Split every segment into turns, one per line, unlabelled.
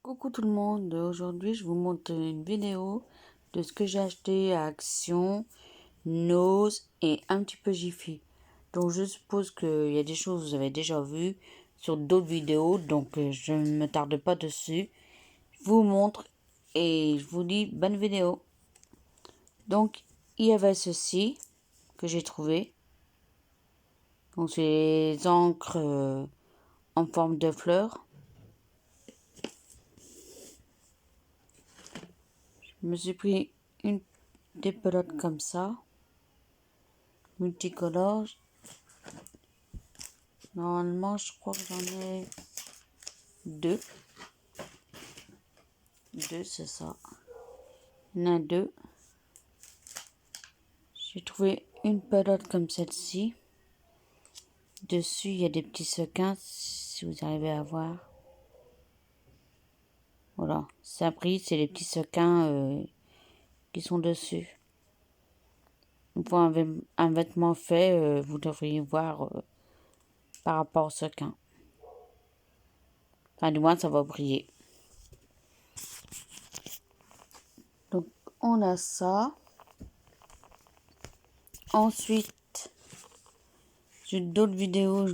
Coucou tout le monde, aujourd'hui je vous montre une vidéo de ce que j'ai acheté à Action, Nose et un petit peu Jiffy. Donc je suppose qu'il y a des choses que vous avez déjà vues sur d'autres vidéos, donc je ne me tarde pas dessus. Je vous montre et je vous dis bonne vidéo. Donc il y avait ceci que j'ai trouvé. Donc c'est les encres en forme de fleurs. Je me suis pris des pelotes comme ça, multicolores. Normalement, je crois que j'en ai deux. Deux, c'est ça. Il y en a deux. J'ai trouvé une pelote comme celle-ci. Dessus, il y a des petits sequins, si vous arrivez à voir. Voilà, ça brille, c'est les petits sequins qui sont dessus. Pour un vêtement fait, vous devriez voir par rapport aux sequins. Enfin, du moins, ça va briller. Donc, on a ça. Ensuite, j'ai d'autres vidéos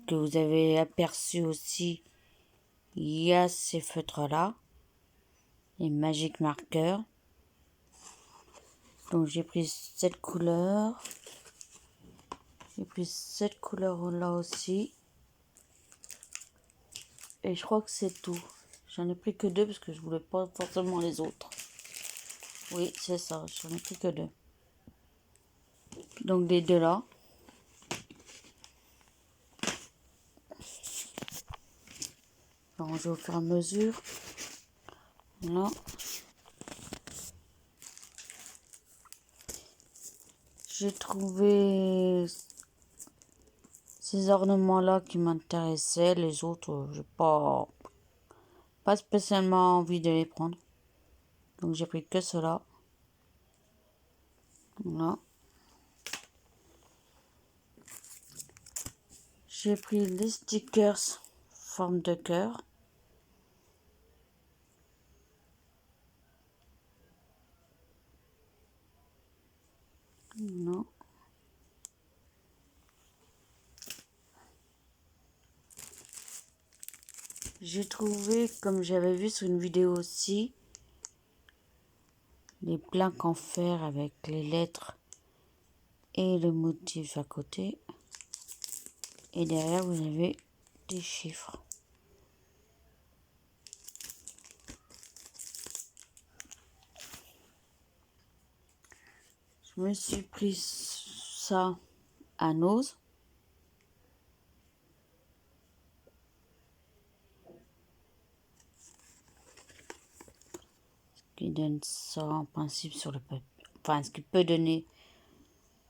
que vous avez aperçues aussi. Il y a ces feutres-là, les Magic Markers. Donc j'ai pris cette couleur. J'ai pris cette couleur-là aussi. Et je crois que c'est tout. J'en ai pris que deux parce que je voulais pas forcément les autres. Oui, c'est ça, j'en ai pris que deux. Donc les deux là. Je vais ranger au fur et à mesure. Là. J'ai trouvé ces ornements-là qui m'intéressaient. Les autres, j'ai pas spécialement envie de les prendre. Donc j'ai pris que cela. Voilà. J'ai pris les stickers forme de cœur. Non. J'ai trouvé, comme j'avais vu sur une vidéo aussi, les plaques en fer avec les lettres et le motif à côté. Et derrière, vous avez des chiffres. Je me suis pris ça à Nose. Qui donne ça en principe sur le papier. Enfin, ce qui peut donner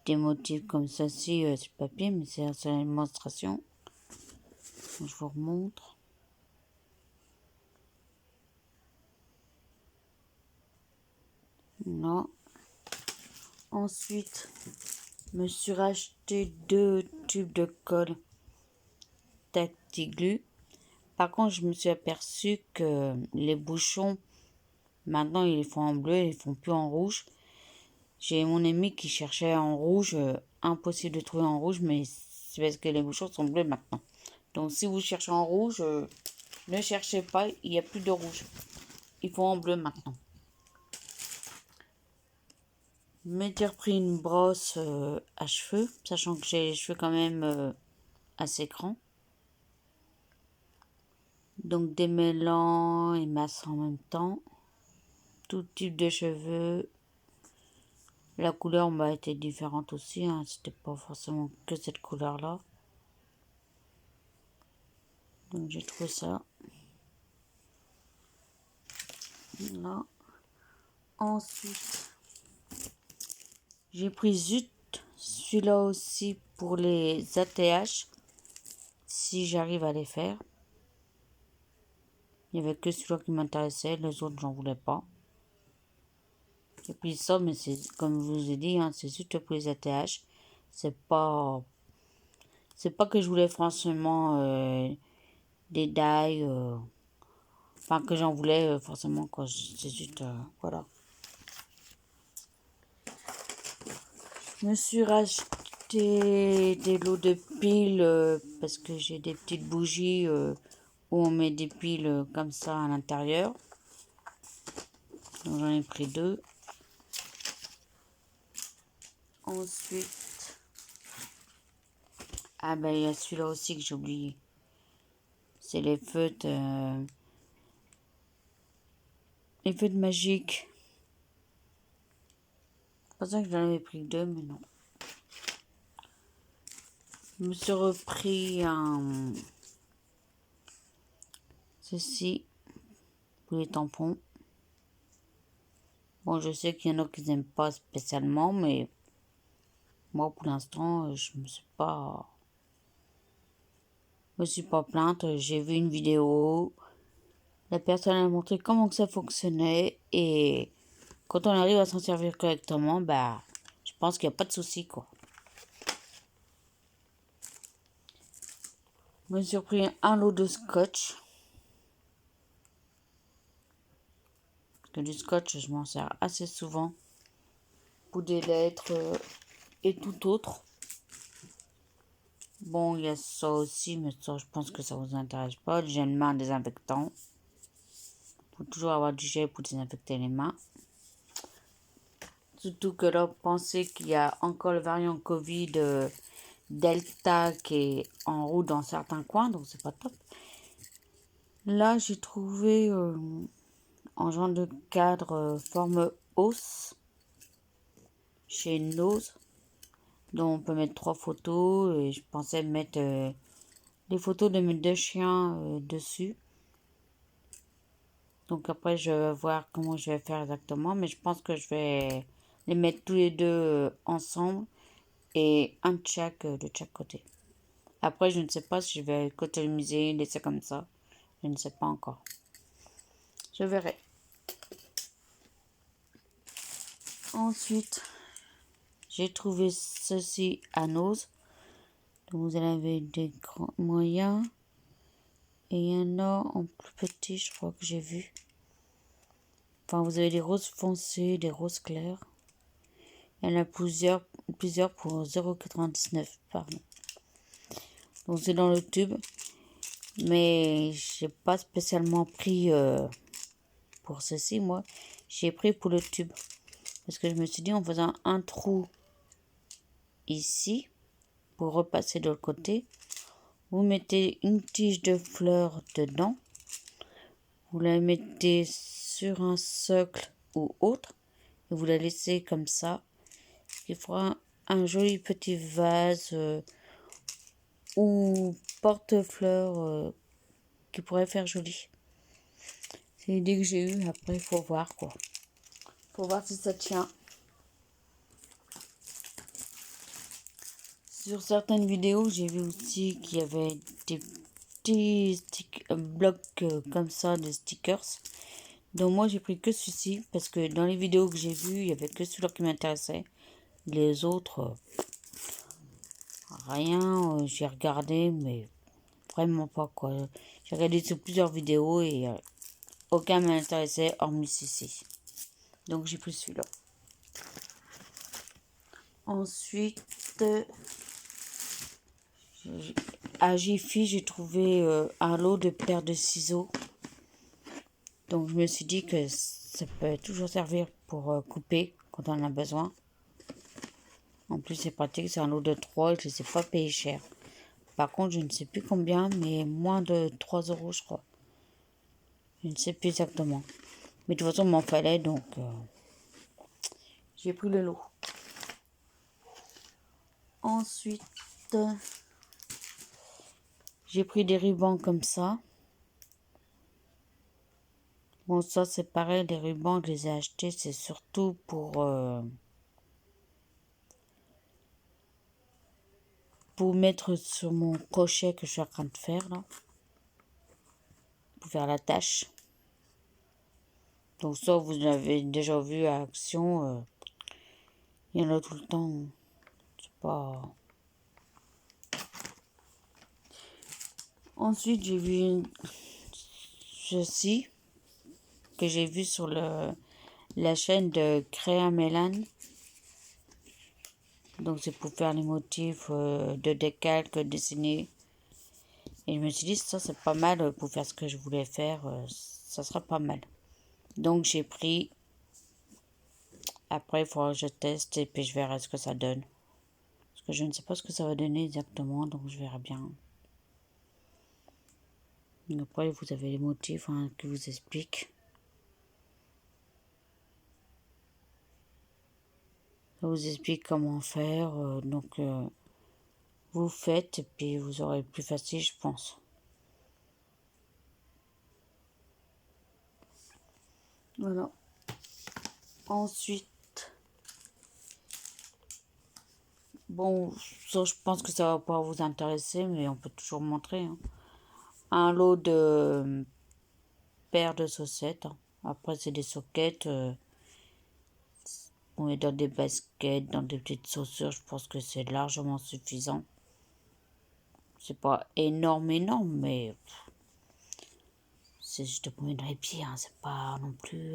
des motifs comme ceci sur le papier, mais c'est une démonstration. Je vous remontre. Non. Ensuite, je me suis racheté 2 tubes de colle Tactiglu. Par contre, je me suis aperçu que les bouchons, maintenant, ils les font en bleu, ils les font plus en rouge. J'ai mon ami qui cherchait en rouge, impossible de trouver en rouge, mais c'est parce que les bouchons sont bleus maintenant. Donc, si vous cherchez en rouge, ne cherchez pas, il n'y a plus de rouge. Ils font en bleu maintenant. Je m'étais repris une brosse à cheveux, sachant que j'ai les cheveux quand même assez grands. Donc démêlant et masse en même temps. Tout type de cheveux. La couleur était différente aussi, hein. C'était pas forcément que cette couleur-là. Donc j'ai trouvé ça. Là. Ensuite, j'ai pris Zut, celui-là aussi pour les ATH, si j'arrive à les faire. Il n'y avait que celui-là qui m'intéressait, les autres j'en voulais pas. J'ai pris ça, mais c'est comme je vous ai dit, hein, c'est juste pour les ATH. C'est pas que je voulais franchement des die Enfin, que j'en voulais forcément quand c'est juste... voilà. Je me suis racheté des lots de piles parce que j'ai des petites bougies où on met des piles comme ça à l'intérieur. Donc j'en ai pris 2. Ensuite, ah ben il y a celui-là aussi que j'ai oublié. C'est les feutres magiques. C'est pour ça que j'en avais pris 2, mais non. Je me suis repris un ceci pour les tampons. Bon, je sais qu'il y en a qui n'aiment pas spécialement, mais moi pour l'instant, je me suis pas plainte. J'ai vu une vidéo, la personne a montré comment que ça fonctionnait et quand on arrive à s'en servir correctement, bah, je pense qu'il n'y a pas de souci, quoi. Je me suis pris un lot de scotch. Parce que du scotch, je m'en sers assez souvent pour des lettres et tout autre. Bon, il y a ça aussi, mais ça, je pense que ça vous intéresse pas. Le gel main désinfectant. Faut toujours avoir du gel pour désinfecter les mains. Surtout que là, pensez qu'il y a encore le variant Covid Delta qui est en route dans certains coins, donc c'est pas top. Là, j'ai trouvé en genre de cadre forme hausse chez Nose, dont on peut mettre 3 photos. Et je pensais mettre les photos de mes 2 chiens dessus. Donc après, je vais voir comment je vais faire exactement, mais je pense que je vais les mettre tous les deux ensemble et un de chaque côté. Après, je ne sais pas si je vais économiser, laisser comme ça. Je ne sais pas encore. Je verrai. Ensuite, j'ai trouvé ceci à Nose. Donc vous en avez des grands moyens. Et il y en a en plus petit, je crois que j'ai vu. Enfin, vous avez des roses foncées, des roses clairs. Il y en a plusieurs pour 0,99, pardon. Donc c'est dans le tube. Mais j'ai pas spécialement pris pour ceci, moi. J'ai pris pour le tube. Parce que je me suis dit, en faisant un trou ici, pour repasser de l'autre côté, vous mettez une tige de fleurs dedans. Vous la mettez sur un socle ou autre. Et vous la laissez comme ça. Ce qui fera un joli petit vase ou porte-fleurs qui pourrait faire joli. C'est l'idée que j'ai eue. Après, il faut voir quoi. Faut voir si ça tient. Sur certaines vidéos, j'ai vu aussi qu'il y avait des petits blocs comme ça, de stickers. Donc moi, j'ai pris que celui-ci parce que dans les vidéos que j'ai vues, il y avait que celui-là qui m'intéressait. Les autres, rien. J'ai regardé, mais vraiment pas quoi. J'ai regardé sur plusieurs vidéos et aucun m'intéressait hormis ceci. Donc j'ai pris celui-là. Ensuite, à Jiffy, j'ai trouvé un lot de paires de ciseaux. Donc je me suis dit que ça peut toujours servir pour couper quand on en a besoin. En plus c'est pratique, c'est un lot de 3 et je ne sais pas payer cher. Par contre je ne sais plus combien, mais moins de 3 euros je crois. Je ne sais plus exactement. Mais de toute façon il m'en fallait donc j'ai pris le lot. Ensuite j'ai pris des rubans comme ça. Bon, ça c'est pareil, les rubans, je les ai achetés, c'est surtout pour mettre sur mon crochet que je suis en train de faire là. Pour faire la tâche. Donc ça, vous l'avez déjà vu à Action. Il y en a tout le temps. C'est pas... Ensuite, j'ai vu ceci. que j'ai vu sur la chaîne de Créa Mélane. Donc c'est pour faire les motifs de décalque, dessiner. Et je me suis dit, ça c'est pas mal pour faire ce que je voulais faire, ça sera pas mal. Donc j'ai pris, après il faudra que je teste et puis je verrai ce que ça donne. Parce que je ne sais pas ce que ça va donner exactement, donc je verrai bien. Et après vous avez les motifs qui vous expliquent. Ça vous explique comment faire, donc vous faites et puis vous aurez plus facile je pense. Voilà. Ensuite, bon, ça je pense que ça va pas vous intéresser, mais on peut toujours montrer. Hein. Un lot de paires de chaussettes. Hein. Après c'est des soquettes. On met dans des baskets, dans des petites chaussures, je pense que c'est largement suffisant. C'est pas énorme, mais c'est juste pour mettre dans les pieds, hein. C'est pas non plus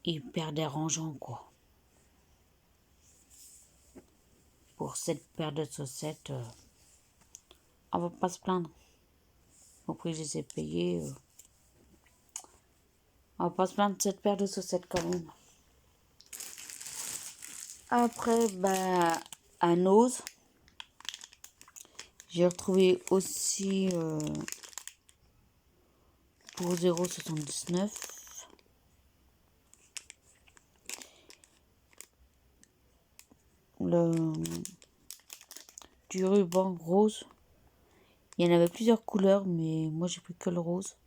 hyper dérangeant, quoi. Pour cette paire de chaussettes, on va pas se plaindre. Au prix que je les ai payés, on va pas se plaindre de cette paire de chaussettes quand même. Après, à Nose, j'ai retrouvé aussi pour 0,79 du ruban rose. Il y en avait plusieurs couleurs, mais moi j'ai pris que le rose.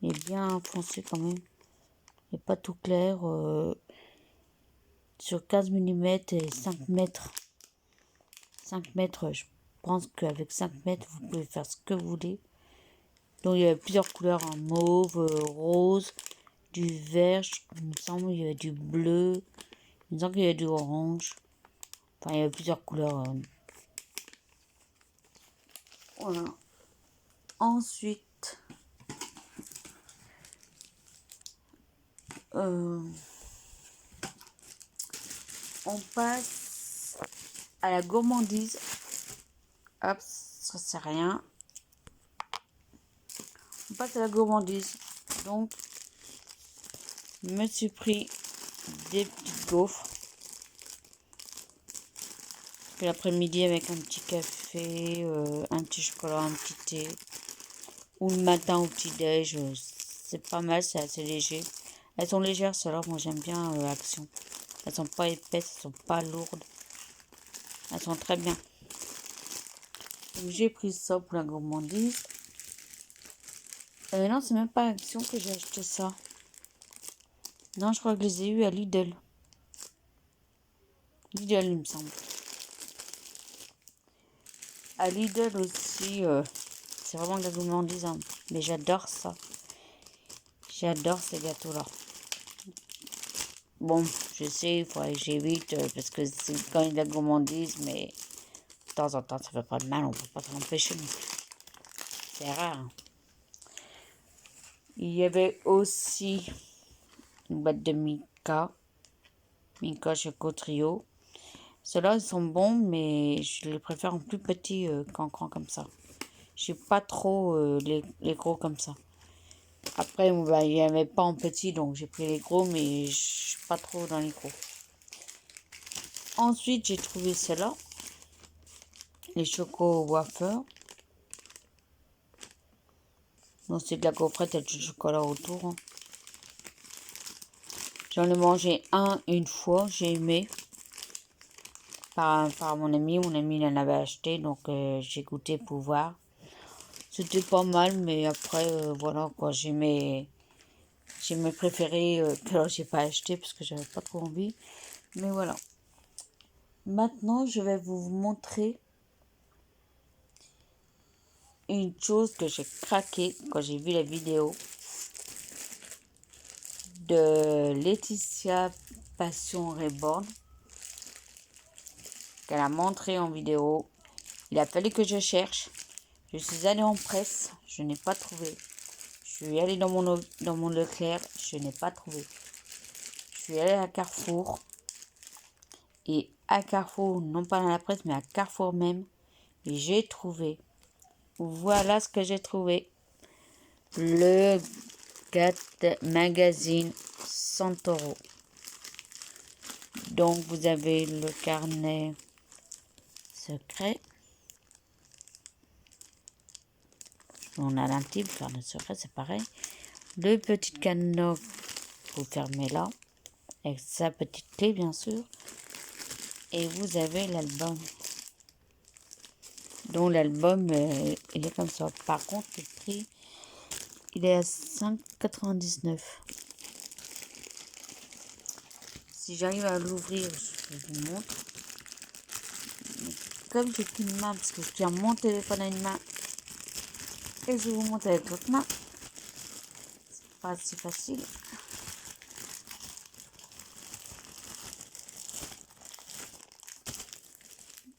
Il est bien foncé quand même. Il n'est pas tout clair. Sur 15 mm et 5 mètres. 5 mètres, je pense qu'avec 5 mètres, vous pouvez faire ce que vous voulez. Donc il y avait plusieurs couleurs, en mauve, rose, du vert, il me semble qu'il y avait du bleu, il me semble qu'il y avait du orange. Enfin, il y avait plusieurs couleurs. Voilà. Ensuite, on passe à la gourmandise. Hop, ça c'est rien. On passe à la gourmandise. Donc, je me suis pris des petites gaufres. L'après-midi avec un petit café, un petit chocolat, un petit thé. Ou le matin au petit-déj, c'est pas mal, c'est assez léger. Elles sont légères, celles-là, moi j'aime bien Action. Elles sont pas épaisses, elles sont pas lourdes. Elles sont très bien. Donc j'ai pris ça pour la gourmandise. Non, c'est même pas Action que j'ai acheté ça. Non, je crois que je les ai eu à Lidl. Lidl, il me semble. À Lidl aussi, c'est vraiment de la gourmandise. Hein. Mais j'adore ça. J'adore ces gâteaux-là. Bon, je sais, il faudrait que j'évite parce que c'est quand il y a de la gourmandise, mais de temps en temps, ça fait pas de mal, on peut pas s'en empêcher. C'est rare. Hein. Il y avait aussi une boîte de Milka Choco Trio. Ceux-là, ils sont bons, mais je les préfère en plus petits qu'en grand comme ça. Je n'ai pas trop les gros comme ça. Après, il n'y avait pas en petit, donc j'ai pris les gros, mais je suis pas trop dans les gros. Ensuite, j'ai trouvé ceux-là. Les Choco Wafer. Donc, c'est de la gaufrette avec du chocolat autour. Hein. J'en ai mangé une fois, j'ai aimé. Par mon ami. Mon ami il en avait acheté, donc j'ai goûté pour voir. C'était pas mal, mais après, voilà quoi, j'ai mes préférés que alors j'ai pas acheté parce que j'avais pas trop envie. Mais voilà. Maintenant, je vais vous montrer une chose que j'ai craqué quand j'ai vu la vidéo de Laetitia Passion Reborn qu'elle a montré en vidéo. Il a fallu que je cherche. Je suis allée en presse, je n'ai pas trouvé. Je Je suis allée dans mon Leclerc, je n'ai pas trouvé. Je suis allée à Carrefour. Et à Carrefour, non pas dans la presse, mais à Carrefour même, j'ai trouvé. Voilà ce que j'ai trouvé. Le Gat Magazine 100 euros. Donc vous avez le carnet secret. On a l'intime, le carnet secret, c'est pareil. Le petit cadenas, vous fermez là, avec sa petite clé bien sûr. Et vous avez l'album. Donc l'album, il est comme ça. Par contre, le prix, il est à 5,99 €. Si j'arrive à l'ouvrir, je vous montre. Mais comme j'ai qu'une main, parce que je tiens mon téléphone à une main et je vous montre avec l'autre main, c'est pas si facile.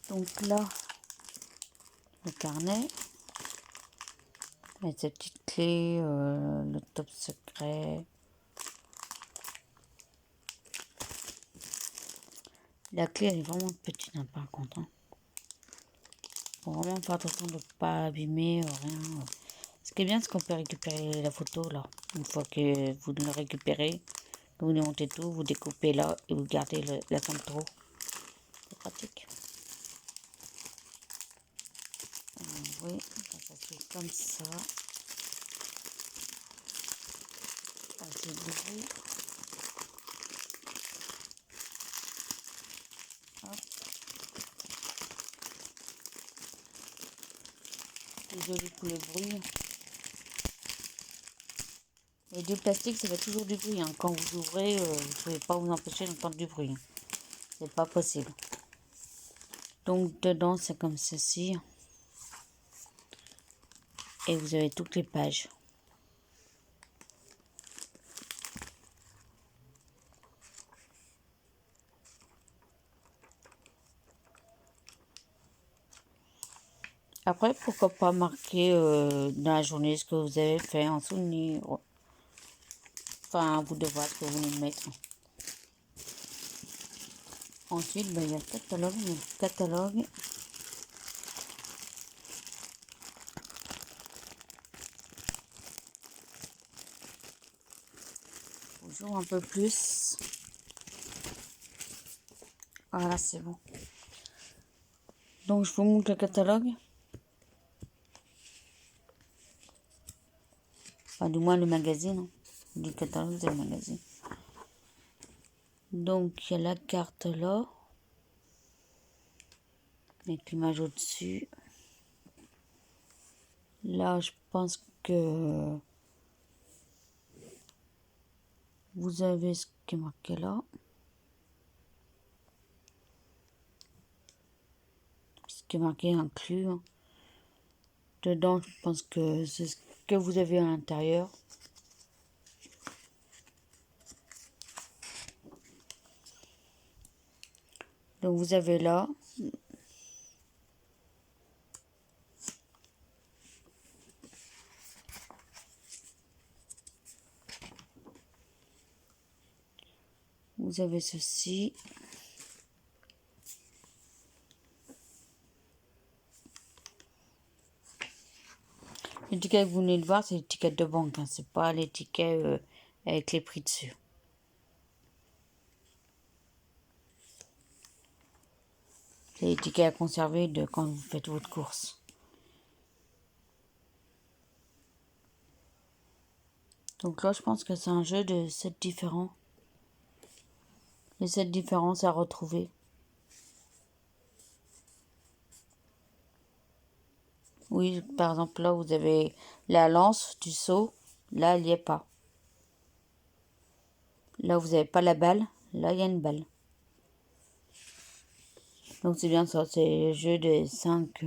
Donc là, le carnet, avec cette petite clé, le top secret. La clé, elle est vraiment petite, hein, par contre. Hein. Faut vraiment faire attention de ne pas abîmer, rien. Ce qui est bien, c'est qu'on peut récupérer la photo, là. Une fois que vous le récupérez, que vous démontez tout, vous découpez là et vous gardez la contrôle. C'est pratique. Oui, ça se fait comme ça. On va essayer d'ouvrir. Hop. Désolé pour le bruit. Et du plastique, ça fait toujours du bruit. Hein. Quand vous ouvrez, vous ne pouvez pas vous empêcher d'entendre du bruit. Hein. C'est pas possible. Donc dedans, c'est comme ceci. Et vous avez toutes les pages. Après, pourquoi pas marquer dans la journée ce que vous avez fait en souvenir. Enfin, à vous de voir ce que vous voulez mettre. Ensuite, ben, il y a le catalogue. Le catalogue. Toujours un peu plus. Voilà, c'est bon. Donc, je vous montre le catalogue. Enfin, du moins le magazine. Hein. Du catalogue, c'est le magazine. Donc, il y a la carte là. Avec l'image au-dessus. Là, je pense que vous avez ce qui est marqué là. Ce qui est marqué inclus. Hein. Dedans, je pense que c'est ce que vous avez à l'intérieur. Donc, vous avez là. Vous avez ceci. L'étiquette que vous venez de voir, c'est l'étiquette de banque. Hein. C'est pas l'étiquette avec les prix dessus. C'est l'étiquette à conserver de quand vous faites votre course. Donc là, je pense que c'est un jeu de 7 différents. Les 7 différences à retrouver. Oui, par exemple, là, vous avez la lance du seau. Là, il n'y est pas. Là, vous n'avez pas la balle. Là, il y a une balle. Donc, c'est bien ça. C'est le jeu de 5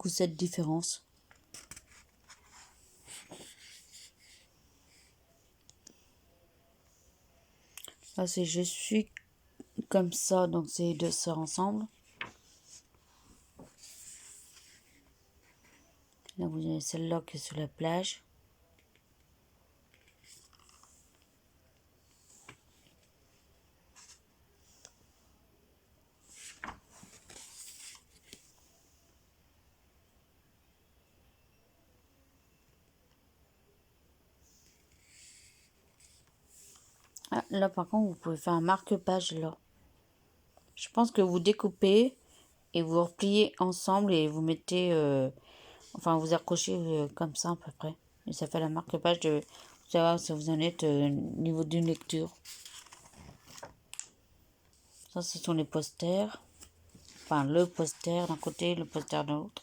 ou 7 différences. Là, c'est je suis comme ça. Donc, c'est deux sœurs ensemble. Là, vous avez celle-là qui est sur la plage. Ah, là, par contre, vous pouvez faire un marque-page, là. Je pense que vous découpez et vous repliez ensemble et vous mettez... enfin, vous accrochez comme ça, à peu près. Et ça fait la marque-page de... savoir si vous en êtes au niveau d'une lecture. Ça, ce sont les posters. Enfin, le poster d'un côté, le poster de l'autre.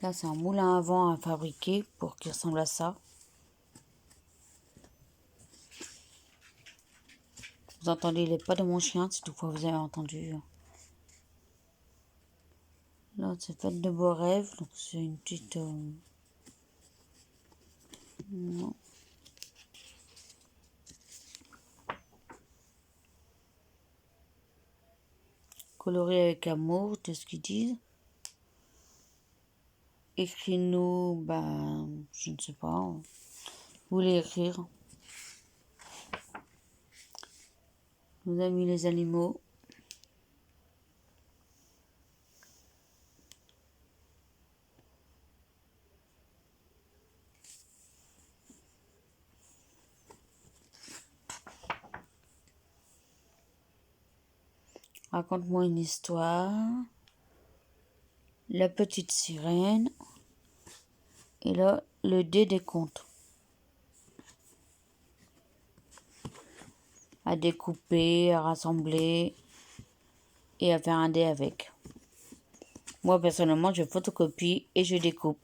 Là, c'est un moulin à vent à fabriquer pour qu'il ressemble à ça. Vous entendez les pas de mon chien, si toutefois vous avez entendu. Là, c'est Fête de beaux rêves, donc c'est une petite... non. Coloré avec amour, de ce qu'ils disent. Écris-nous, ben, je ne sais pas. Vous voulez écrire. Nos amis les animaux. Raconte-moi une histoire. La petite sirène. Et là, le dé des contes. À découper, à rassembler et à faire un dé avec. Moi, personnellement, je photocopie et je découpe.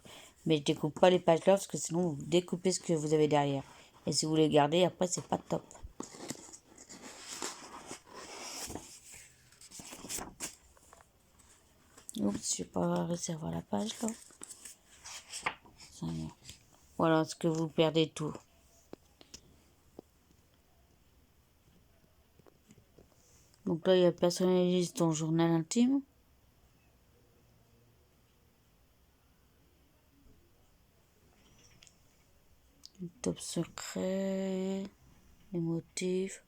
Mais je découpe pas les pages là parce que sinon, vous découpez ce que vous avez derrière. Et si vous les gardez, après, c'est pas top. Oups, je vais pas réussi à voir la page là. Voilà ce que vous perdez tout. Donc là, il y a personnalise ton journal intime. Top secret. Les motifs.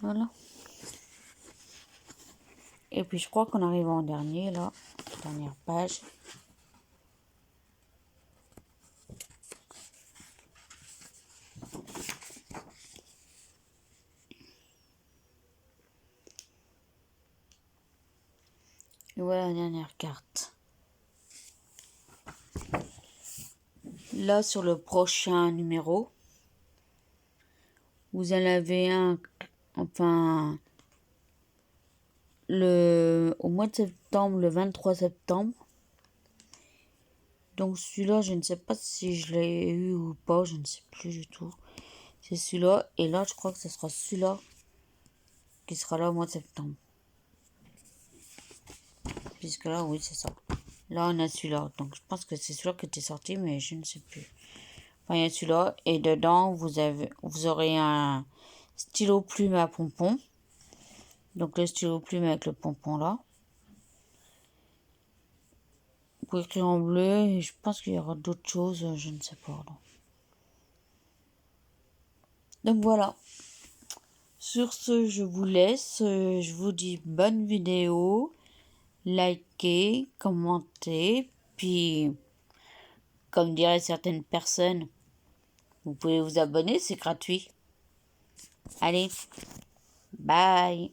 Voilà. Et puis je crois qu'on arrive en dernier là. Dernière page. Et voilà la dernière carte. Là, sur le prochain numéro, vous en avez un, enfin, au mois de septembre, le 23 septembre. Donc celui-là, je ne sais pas si je l'ai eu ou pas, je ne sais plus du tout. C'est celui-là, et là, je crois que ce sera celui-là qui sera là au mois de septembre. Puisque là, oui, c'est ça. Là, on a celui-là. Donc, je pense que c'est celui-là qui était sorti, mais je ne sais plus. Enfin, il y a celui-là. Et dedans, vous aurez un stylo plume à pompon. Donc, le stylo plume avec le pompon là. Vous pouvez écrire en bleu. Et je pense qu'il y aura d'autres choses. Je ne sais pas. Là. Donc, voilà. Sur ce, je vous laisse. Je vous dis bonne vidéo. Likez, commentez. Puis, comme diraient certaines personnes, vous pouvez vous abonner, c'est gratuit. Allez, bye.